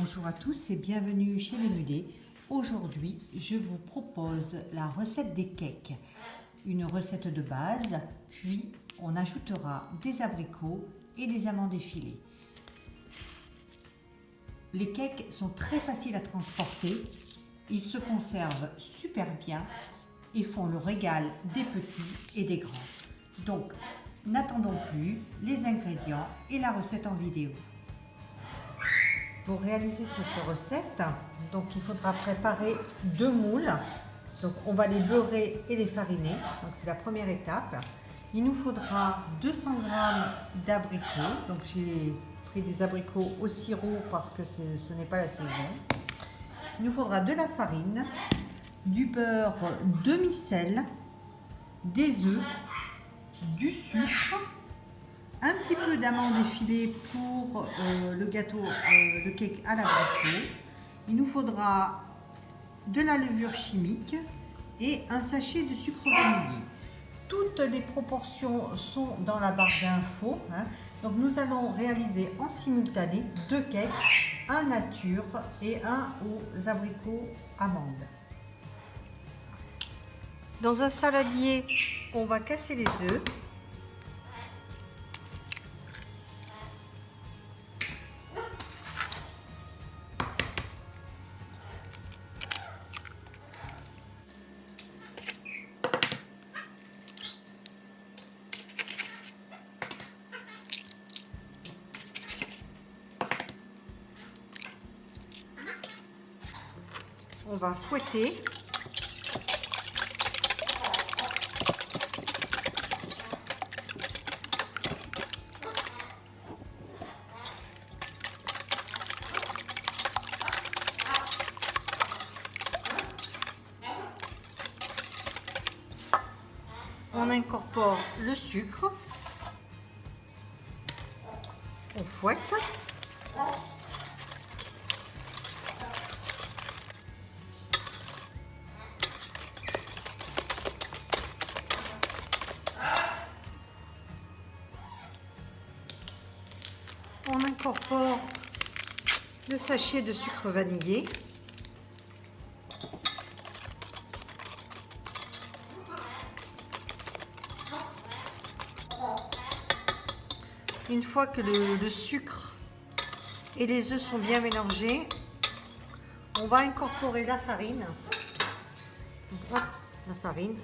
Bonjour à tous et bienvenue chez Les Mulets. Aujourd'hui, je vous propose la recette des cakes. Une recette de base, puis on ajoutera des abricots et des amandes effilées. Les cakes sont très faciles à transporter, ils se conservent super bien et font le régal des petits et des grands. Donc, n'attendons plus, les ingrédients et la recette en vidéo. Pour réaliser cette recette, donc il faudra préparer 2 moules. Donc on va les beurrer et les fariner. Donc c'est la première étape. Il nous faudra 200 g d'abricots. Donc j'ai pris des abricots au sirop parce que ce n'est pas la saison. Il nous faudra de la farine, du beurre demi-sel, des œufs, du sucre, un petit peu d'amandes effilées pour le gâteau, le cake à l'abricot. Il nous faudra de la levure chimique et un sachet de sucre vanillé. Toutes les proportions sont dans la barre d'infos. Donc nous allons réaliser en simultané 2 cakes, un nature et un aux abricots amandes. Dans un saladier, on va casser les œufs. On va fouetter. On incorpore le sucre. On fouette. On incorpore le sachet de sucre vanillé. Une fois que le sucre et les œufs sont bien mélangés, on va incorporer la farine. Hop, la farine.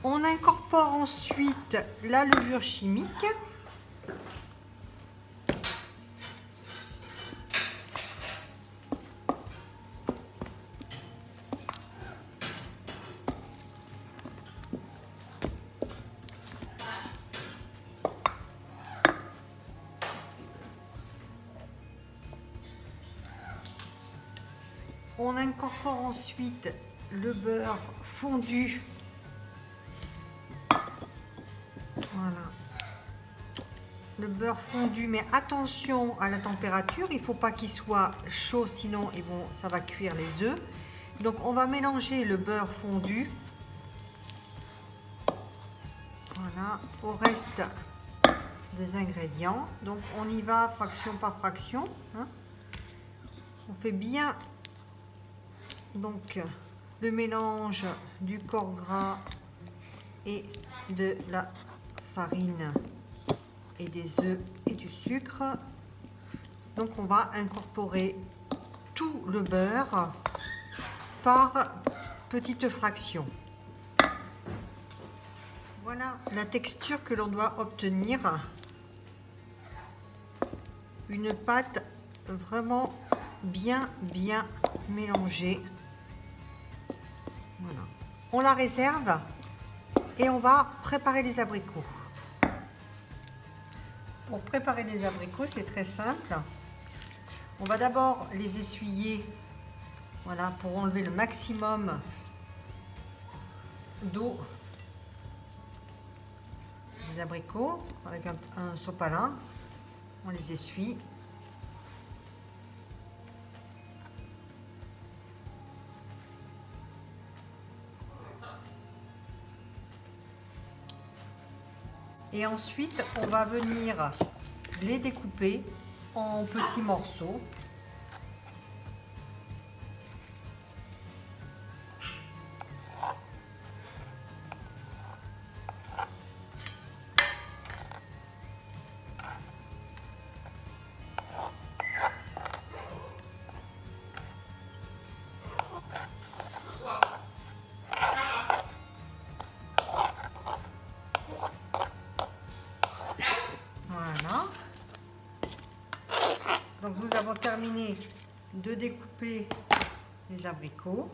On incorpore ensuite la levure chimique. On incorpore ensuite le beurre fondu. Voilà. Le beurre fondu, mais attention à la température, il ne faut pas qu'il soit chaud, sinon ça va cuire les œufs. Donc on va mélanger le beurre fondu, voilà, au reste des ingrédients. Donc on y va fraction par fraction. On fait bien donc le mélange du corps gras et de la farine et des œufs et du sucre. Donc on va incorporer tout le beurre par petites fractions. Voilà la texture que l'on doit obtenir. Une pâte vraiment bien mélangée. Voilà. On la réserve et on va préparer les abricots. Pour préparer les abricots, c'est très simple. On va d'abord les essuyer, voilà, pour enlever le maximum d'eau des abricots avec un sopalin. On les essuie. Et ensuite, on va venir les découper en petits morceaux. Voilà. Donc nous avons terminé de découper les abricots.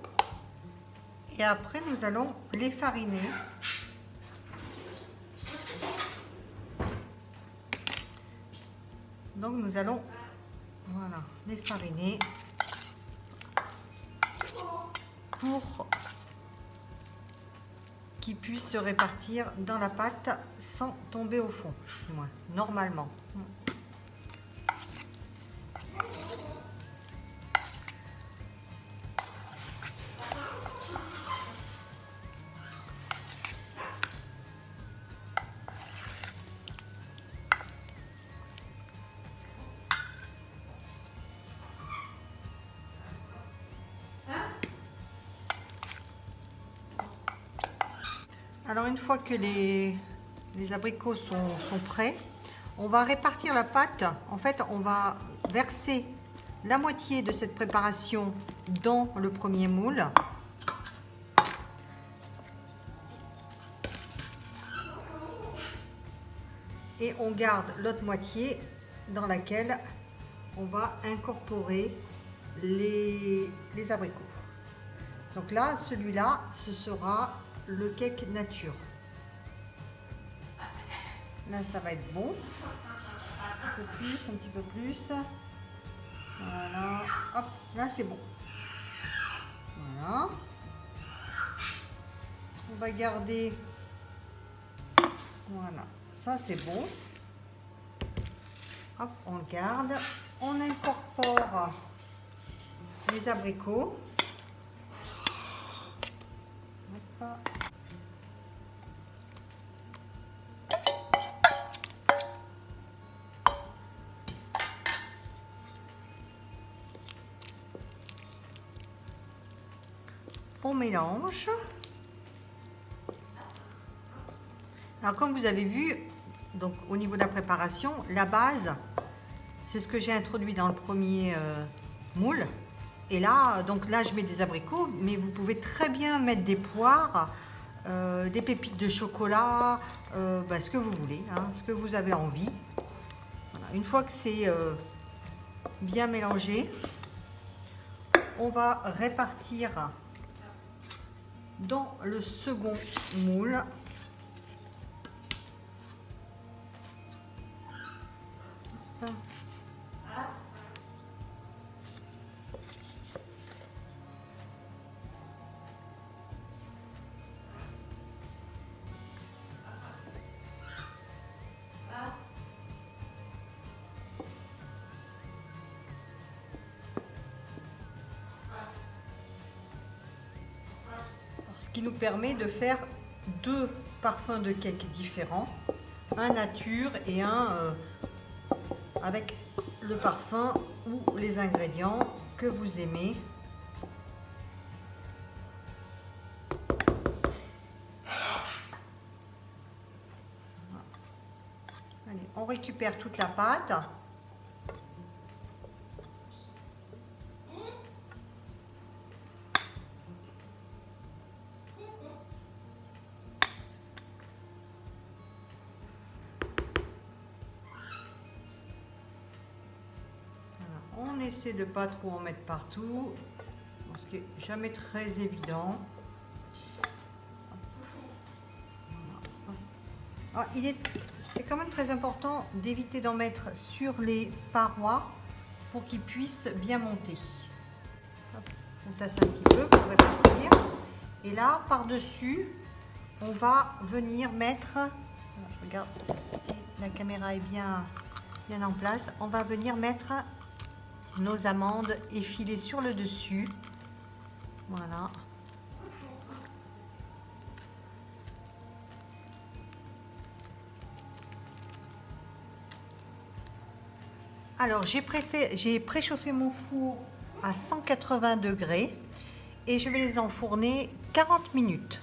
Et après, nous allons les fariner. Donc nous allons, voilà, les fariner pour qu'ils puissent se répartir dans la pâte sans tomber au fond, du moins, normalement. Alors une fois que les abricots sont prêts, on va répartir la pâte. En fait, on va verser la moitié de cette préparation dans le premier moule. Et on garde l'autre moitié dans laquelle on va incorporer les abricots. Donc là, celui-là, ce sera le cake nature. Là, ça va être bon. Un petit peu plus. Voilà. Hop, là, c'est bon. Voilà. On va garder. Voilà. Ça, c'est bon. Hop, on le garde. On incorpore les abricots. Hop. On mélange. Alors comme vous avez vu, donc au niveau de la préparation, la base, c'est ce que j'ai introduit dans le premier moule. Et là, donc là, je mets des abricots, mais vous pouvez très bien mettre des poires, des pépites de chocolat, ce que vous voulez, hein, ce que vous avez envie. Voilà. Une fois que c'est bien mélangé, on va répartir dans le second moule. Ce qui nous permet de faire deux parfums de cake différents, un nature et un avec le parfum ou les ingrédients que vous aimez. Allez, on récupère toute la pâte. On essaie de pas trop en mettre partout, ce qui n'est jamais très évident. C'est quand même très important d'éviter d'en mettre sur les parois pour qu'ils puissent bien monter. On tasse un petit peu pour répartir. Et là, par-dessus, on va venir mettre, je regarde si la caméra est bien en place, on va venir mettre nos amandes effilées sur le dessus. Voilà. Alors j'ai préchauffé mon four à 180 degrés et je vais les enfourner 40 minutes.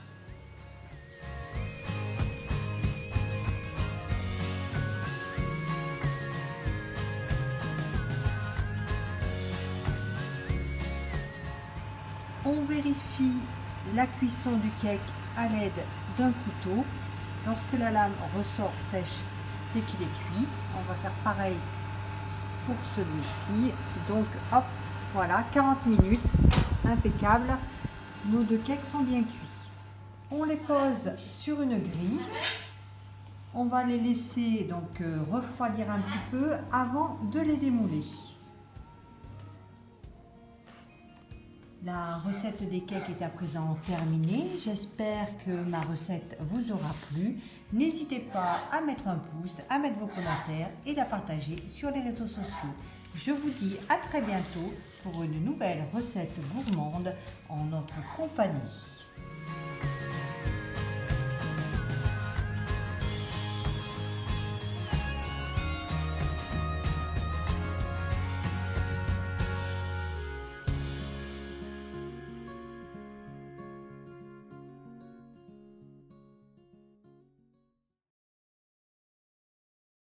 On vérifie la cuisson du cake à l'aide d'un couteau. Lorsque la lame ressort sèche, c'est qu'il est cuit. On va faire pareil pour celui-ci. Donc hop, voilà, 40 minutes, impeccable. Nos deux cakes sont bien cuits. On les pose sur une grille. On va les laisser donc refroidir un petit peu avant de les démouler. La recette des cakes est à présent terminée. J'espère que ma recette vous aura plu. N'hésitez pas à mettre un pouce, à mettre vos commentaires et la partager sur les réseaux sociaux. Je vous dis à très bientôt pour une nouvelle recette gourmande en notre compagnie.